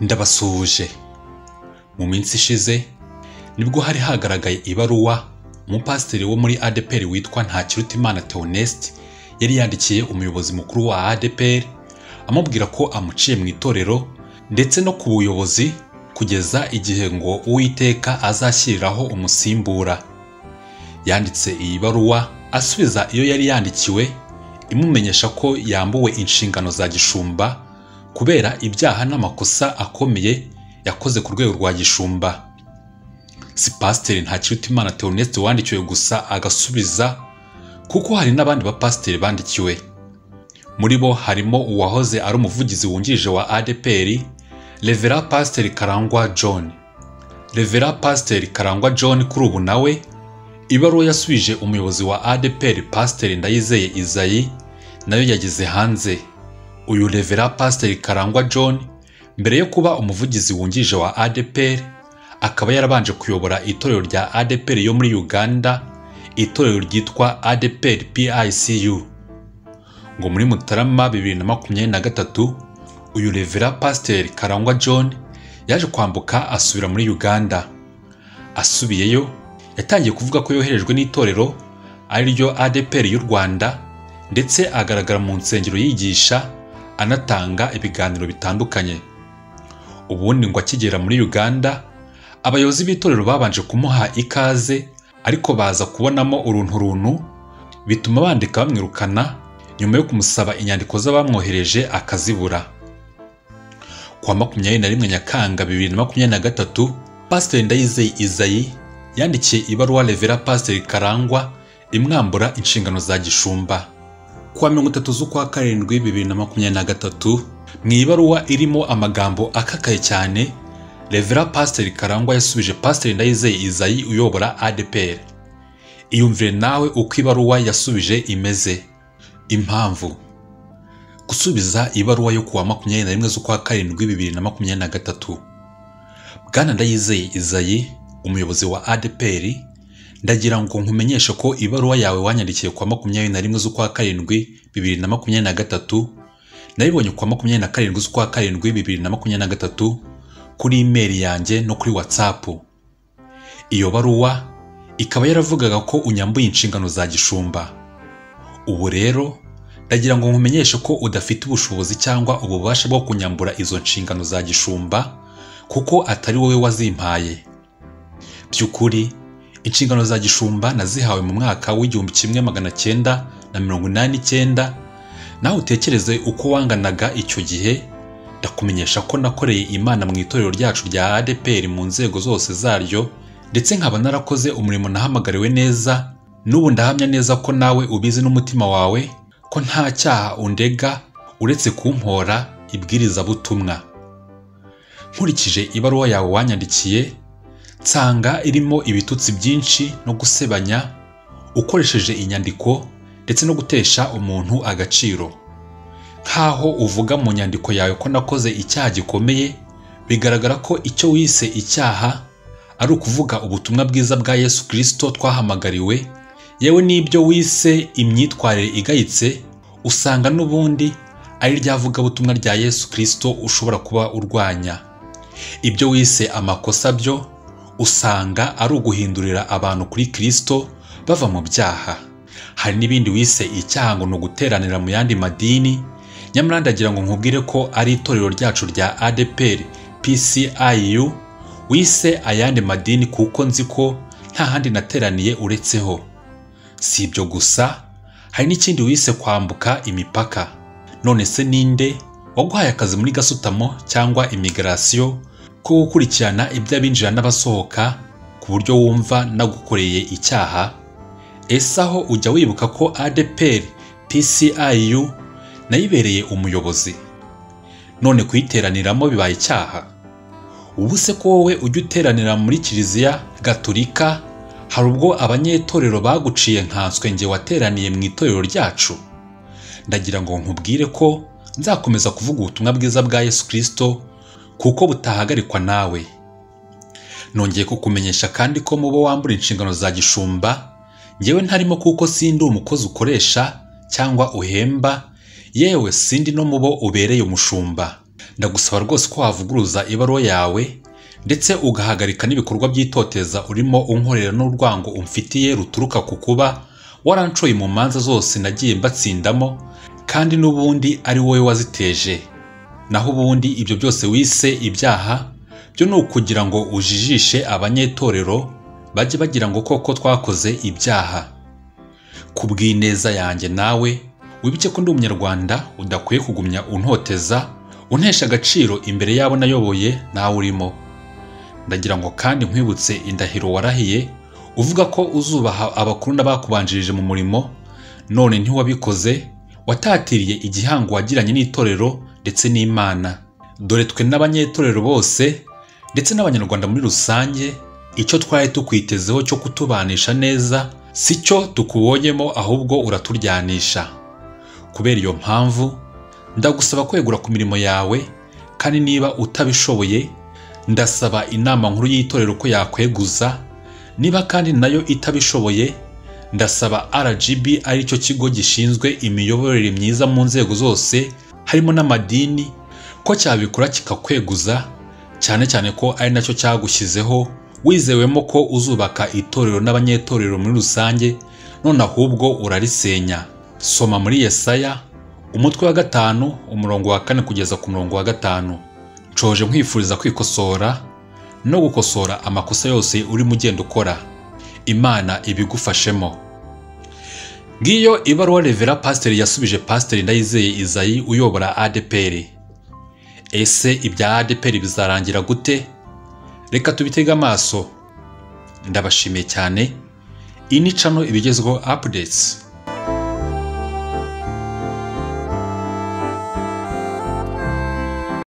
Ndabasuhuje. Mu minsi ishize nibwo hari hagaragaye ibaruwa umupasiteri wo muri ADEPR witwa Ntakirutimana Theoneste yari yandikiye umuyobozi mukuru wa ADEPR amubwira ko amuciye mu itorero ndetse no ku buyobozi kugeza igihe ngo Uwiteka azashyiriraho umusimbura. Yanditse iyi baruwa asubiza iyo yari yandikiwe imumenyesha ko yambuwe inshingano za gishumba kubera ibyaha n'amakosa akomeye yakoze ku rwego rwa gishumba. Si pasiteri Ntakirutimana Theoneste wandikiwe gusa agasubiza, kuko hari n'abandi bapasiteri bandikiwe. Muri bo harimo uwahoze ari umuvugizi wungirije wa ADEPR, Rev Pasiteri Karangwa John. Rev Pasiteri Karangwa John kuri ubu nawe ibaruwa yasubije umuyobozi wa ADEPR Pasiteri Ndayizeye ISAIE nayo yageze hanze. Uyu Rev Pasiteri Karangwa John mbere yo kuba umuvugizi wungirije wa ADEPR akaba yarabanje kuyobora itorero rya ADEPR yo muri Uganda, itorero ryitwa ADEPR PICU. Ngo muri Mutarama 2023 uyu Rev Pasiteri Karangwa John yaje kwambuka asubira muri Uganda. Asubiyeyo yatangiye kuvuga ko yoherejwe n'itorero ari ryo ADEPR y'u Rwanda, ndetse agaragara mu nsengero yigisha anatanga ibiganiro bitandukanye. Ubundi ngo akigera muri Uganda abayobozi b'itorero babanje kumuha ikaze, ariko baza kubonamo urunturuntu bituma bandika bamwirukana nyuma yo kumusaba inyandiko z'abamwohereje akazibura. Kwa 21 Nyakanga 2023 Pasiteri Ndayizeye ISAIE yandikiye ibaruwa Rev Pasiteri Karangwa imwambura inshingano za gishumba. Kwa 30 z'ukwa karindwi 2023 mu ibaruwa irimo amagambo akakaye cyane, Rev Pasiteri Karangwa yasubije Pasiteri Ndayizeye ISAIE uyobora ADEPR. Iyumvire nawe uko ibaruwa yasubije imeze. Impamvu gusubiza ibaruwa yo kuwa 21 z'ukwa karindwi 2023. Bwana Ndayizeye ISAIE umuyobozi wa ADEPR, ndagira ngo nkumenyeshe ko ibaruwa yawe wanyandikiye kwa 21 z'ukwa karindwi 2023 nayibonye kwa 27 z'ukwa karindwi 2023 kuri email yanjye no kuri WhatsApp. Iyo baruwa ikaba yaravugaga ko unyambuye inshingano za gishumba. Ubu rero ndagira ngo nkumenyeshe ko udafite ubushobozi cyangwa ububasha bwo kunyambura izo nshingano za gishumba, kuko atari wowe wazimpaye. Byukuri inshingano za gishumba nazihawe mu mwaka w'1989. Nawe utekereze uko wanganaga icyo gihe. Ndakumenyesha ko nakoreye Imana mu itorero ryacu rya ADEPR mu nzego zose zaryo, ndetse nkaba narakoze umurimo nahamagariwe neza. N'ubu ndahamya neza ko nawe ubizi n'umutima wawe ko nta cyaha undega uretse kumpora ibwiriza butumwa. Nkurikije ibaruwa yawe wanyandikiye, nsanga irimo ibitutsi byinshi no gusebanya ukoresheje inyandiko ndetse no gutesha umuntu agaciro. Nkaho uvuga mu nyandiko yawe ko nakoze icyaha gikomeye, bigaragara ko icyo wise icyaha ari ukuvuga ubutumwa bwiza bwa Yesu Kristo twahamagariwe. Yewe n'ibyo wise imyitwarire igayitse usanga n'ubundi ari ryavuga butumwa rya Yesu Kristo ushobora kuba urwanya. Ibyo wise amakosa byo usanga ari uguhindurira abantu kuri Kristo bava mu byaha. Hari n'ibindi wise icyaha ngo ni uguteranira mu yandi madini. Nyamara ndagira ngo nkubwire ko ari itorero ryacu rya ADEPR PCIU wise ayandi madini, kuko nzi ko nta handi nateraniye uretseho. Si ibyo gusa, hari n'ikindi wise kwambuka imipaka. None se ninde waguhaye akazi muri gasutamo cyangwa immigration ko gukurikirana iby'abinjira n'abasohoka ku buryo wumva nagukoreye icyaha? Ese aho ujya wibuka ko ADEPR PCIU nayibereye umuyobozi, none kuyiteraniramo bibaye icyaha? Ubu se ko wowe ujya uteranira muri Kiliziya Gatolika, hari ubwo abanyetorero baguciye nkanswe nge wateraniye mu itorero ryacu? Ndagira ngo nkubwire ko nzakomeza kuvuga ubutumwa bwiza bwa Yesu Kristo, kuko butahagarikwa nawe. Nongeye kukumenyesha kandi ko mubo wambura inshingano za gishumba ngewe ntarimo, kuko sindi umukozi ukoresha cyangwa uhemba, yewe sindi no mubo ubereye umushumba. ndagusaba rwose ko wavuguruza ibaruwa yawe ndetse ugahagarika n'ibikorwa by'itoteza urimo unkorera n'urwango umfitiye ruturuka ku kuba warancoye mu manza zose nagiye mbatsindamo kandi n'ubundi ari wowe waziteje. Naho ubundi ibyo byose wise ibyaha byo ni ukugira ngo ujijishe abanyetorero bajye bagira ngo koko twakoze ibyaha. Ku bw'ineza yanjye nawe wibuke ko ndi umunyarwanda udakwiye kugumya untoteza untesha agaciro imbere yabo nayoboye nawe urimo. Ndagira ngo kandi nkwibutse indahiro warahiye uvuga ko uzubaha abakuru n'abakubanjirije mu murimo, none ntiwabikoze, watatiriye igihango wagiranye n'itorero ndetse n'Imana. Dore twe n'abanyetorero bose ndetse n'abanyarwanda muri rusange icyo twari tukwitezeho cyo kutubanisha neza si cyo tukubonyemo, ahubwo uraturyanisha. Kubera iyo mpamvu ndagusaba kwegura ku mirimo yawe, kandi niba utabishoboye ndasaba inama nkuru y'itorero ko yakweguza, niba kandi nayo itabishoboye ndasaba RGB ari cyo kigo gishinzwe imiyoborere myiza mu nzego zose harimo n'amadini ko cyabikora kikakweguza, cyane cyane ko ari nacyo cyagushyizeho wizewemo ko uzubaka itorero n'abanyetorero muri rusange, none ahubwo urarisenya. Soma muri Yesaya umutwe wa 5 umurongo wa 4 kugeza ku murongo wa 5. Ncoje nkwifuriza kwikosora no gukosora amakosa yose uri mugenda ukora. Imana ibigufashemo. Ngiyo ibaruwa Revera Pasiteri yasubije Pasiteri Ndayizeye Isaie uyobora ADEPR. Ese ibya ADEPR bizarangira gute? Reka tubitega amaso. Ndabashimiye cyane. Ini channel ibigezweho updates.